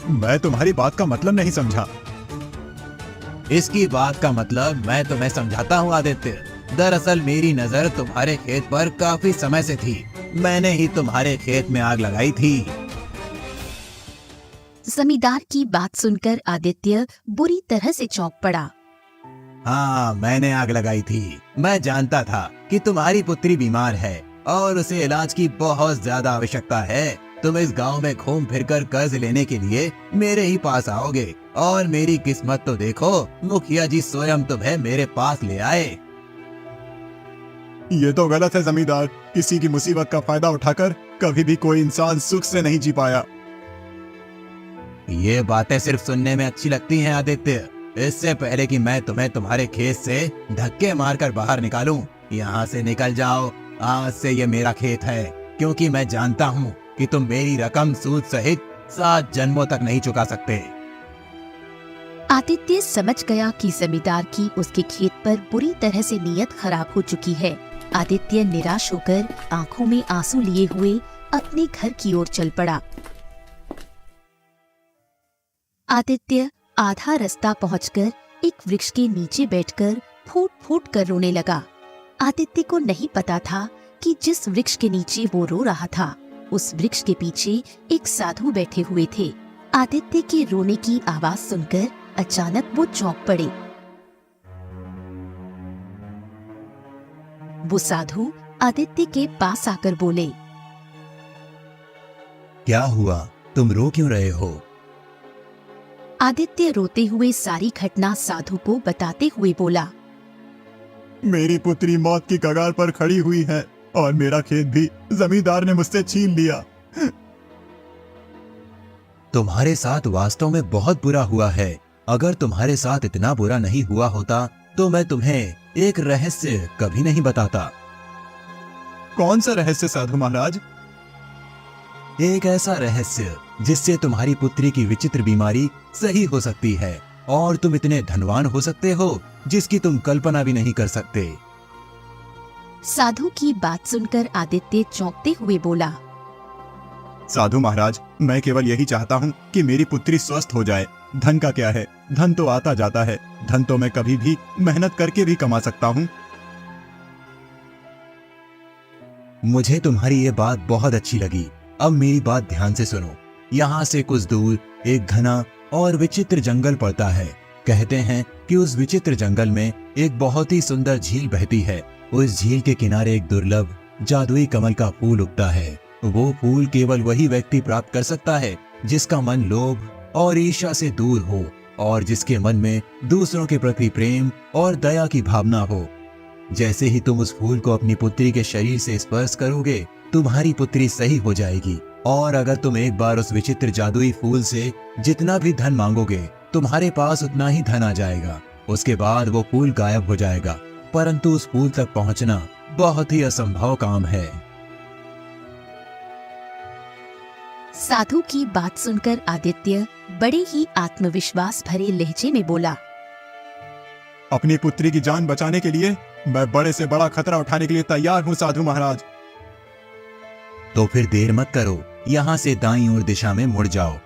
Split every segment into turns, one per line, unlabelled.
मैं तुम्हारी बात का मतलब नहीं समझा।
इसकी बात का मतलब मैं तुम्हें समझाता हूँ आदित्य। दरअसल मेरी नजर तुम्हारे खेत पर काफी समय से थी। मैंने ही तुम्हारे खेत में आग लगाई थी।
जमींदार की बात सुनकर आदित्य बुरी तरह से चौंक पड़ा।
हाँ, मैंने आग लगाई थी। मैं जानता था कि तुम्हारी पुत्री बीमार है और उसे इलाज की बहुत ज्यादा आवश्यकता है। तुम इस गांव में घूम फिरकर कर्ज लेने के लिए मेरे ही पास आओगे और मेरी किस्मत तो देखो, मुखिया जी स्वयं तुम्हें मेरे पास ले आए।
ये तो गलत है जमींदार। किसी की मुसीबत का फायदा उठाकर कभी भी कोई इंसान सुख से नहीं जी पाया।
ये बातें सिर्फ सुनने में अच्छी लगती हैं आदित्य। इससे पहले कि मैं तुम्हें तुम्हारे खेत से धक्के मारकर बाहर निकालूं, यहाँ से निकल जाओ। आज से ये मेरा खेत है, क्योंकि मैं जानता हूँ कि तुम मेरी रकम सूद सहित 7 जन्मों तक नहीं चुका सकते।
आदित्य समझ गया कि जमींदार की उसके खेत पर बुरी तरह से नीयत खराब हो चुकी है। आदित्य निराश होकर आंखों में आंसू लिए हुए अपने घर की ओर चल पड़ा। आदित्य आधा रास्ता पहुंचकर एक वृक्ष के नीचे बैठकर फूट फूट कर रोने लगा। आदित्य को नहीं पता था कि जिस वृक्ष के नीचे वो रो रहा था, उस वृक्ष के पीछे एक साधु बैठे हुए थे। आदित्य के रोने की आवाज सुनकर अचानक वो चौंक पड़े। वो साधु आदित्य के पास आकर बोले,
क्या हुआ? तुम रो क्यों रहे हो?
आदित्य रोते हुए सारी घटना साधु को बताते हुए बोला,
मेरी पुत्री मौत की कगार पर खड़ी हुई है और मेरा खेत भी जमींदार ने मुझसे छीन लिया।
तुम्हारे साथ वास्तव में बहुत बुरा हुआ है। अगर तुम्हारे साथ इतना बुरा नहीं हुआ होता तो मैं तुम्हें एक रहस्य कभी नहीं बताता।
कौन सा रहस्य साधु महाराज?
एक ऐसा रहस्य जिससे तुम्हारी पुत्री की विचित्र बीमारी सही हो सकती है और तुम इतने धनवान हो सकते हो जिसकी तुम कल्पना भी नहीं कर सकते।
साधु की बात सुनकर आदित्य चौंकते हुए बोला,
साधु महाराज, मैं केवल यही चाहता हूँ कि मेरी पुत्री स्वस्थ हो जाए। धन का क्या है, धन तो आता जाता है। धन तो मैं कभी भी मेहनत करके भी कमा सकता हूँ।
मुझे तुम्हारी ये बात बहुत अच्छी लगी। अब मेरी बात ध्यान से सुनो। यहाँ से कुछ दूर एक घना और विचित्र जंगल पड़ता है। कहते हैं कि उस विचित्र जंगल में एक बहुत ही सुंदर झील बहती है। उस झील के किनारे एक दुर्लभ जादुई कमल का फूल उगता है। वो फूल केवल वही व्यक्ति प्राप्त कर सकता है जिसका मन लोभ और ईर्ष्या से दूर हो और जिसके मन में दूसरों के प्रति प्रेम और दया की भावना हो। जैसे ही तुम उस फूल को अपनी पुत्री के शरीर से स्पर्श करोगे, तुम्हारी पुत्री सही हो जाएगी। और अगर तुम एक बार उस विचित्र जादुई फूल से जितना भी धन मांगोगे, तुम्हारे पास उतना ही धन आ जाएगा। उसके बाद वो फूल गायब हो जाएगा, परंतु उस फूल तक पहुंचना बहुत ही असंभव काम है।
साधु की बात सुनकर आदित्य बड़े ही आत्मविश्वास भरे लहजे में बोला,
अपनी पुत्री की जान बचाने के लिए मैं बड़े से बड़ा खतरा उठाने के लिए तैयार हूँ साधु महाराज।
तो फिर देर मत करो, यहाँ से दाईं ओर दिशा में मुड़ जाओ।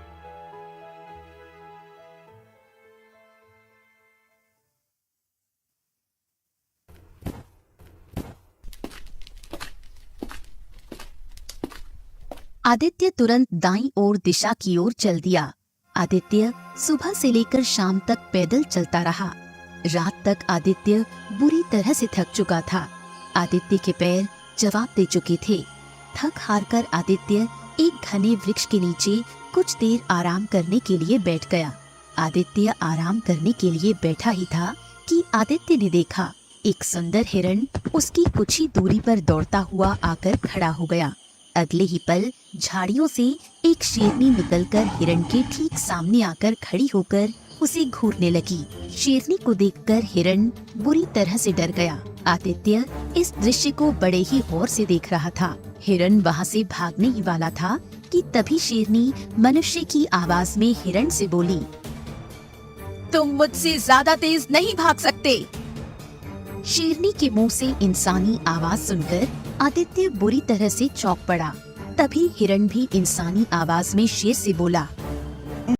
आदित्य तुरंत दाईं ओर दिशा की ओर चल दिया। आदित्य सुबह से लेकर शाम तक पैदल चलता रहा। रात तक आदित्य बुरी तरह से थक चुका था। आदित्य के पैर जवाब दे चुके थे। थक हार कर आदित्य एक घने वृक्ष के नीचे कुछ देर आराम करने के लिए बैठ गया। आदित्य आराम करने के लिए बैठा ही था कि आदित्य ने देखा एक सुंदर हिरण उसकी कुछ ही दूरी पर दौड़ता हुआ आकर खड़ा हो गया। अगले ही पल झाड़ियों से एक शेरनी निकलकर हिरण के ठीक सामने आकर खड़ी होकर उसे घूरने लगी। शेरनी को देखकर हिरण बुरी तरह से डर गया। आदित्य इस दृश्य को बड़े ही गौर से देख रहा था। हिरण वहाँ से भागने ही वाला था कि तभी शेरनी मनुष्य की आवाज में हिरण से बोली, तुम मुझसे ज्यादा तेज नहीं भाग सकते। शेरनी के मुंह से इंसानी आवाज सुनकर आदित्य बुरी तरह से चौंक पड़ा। तभी हिरण भी इंसानी आवाज में शेर से बोला,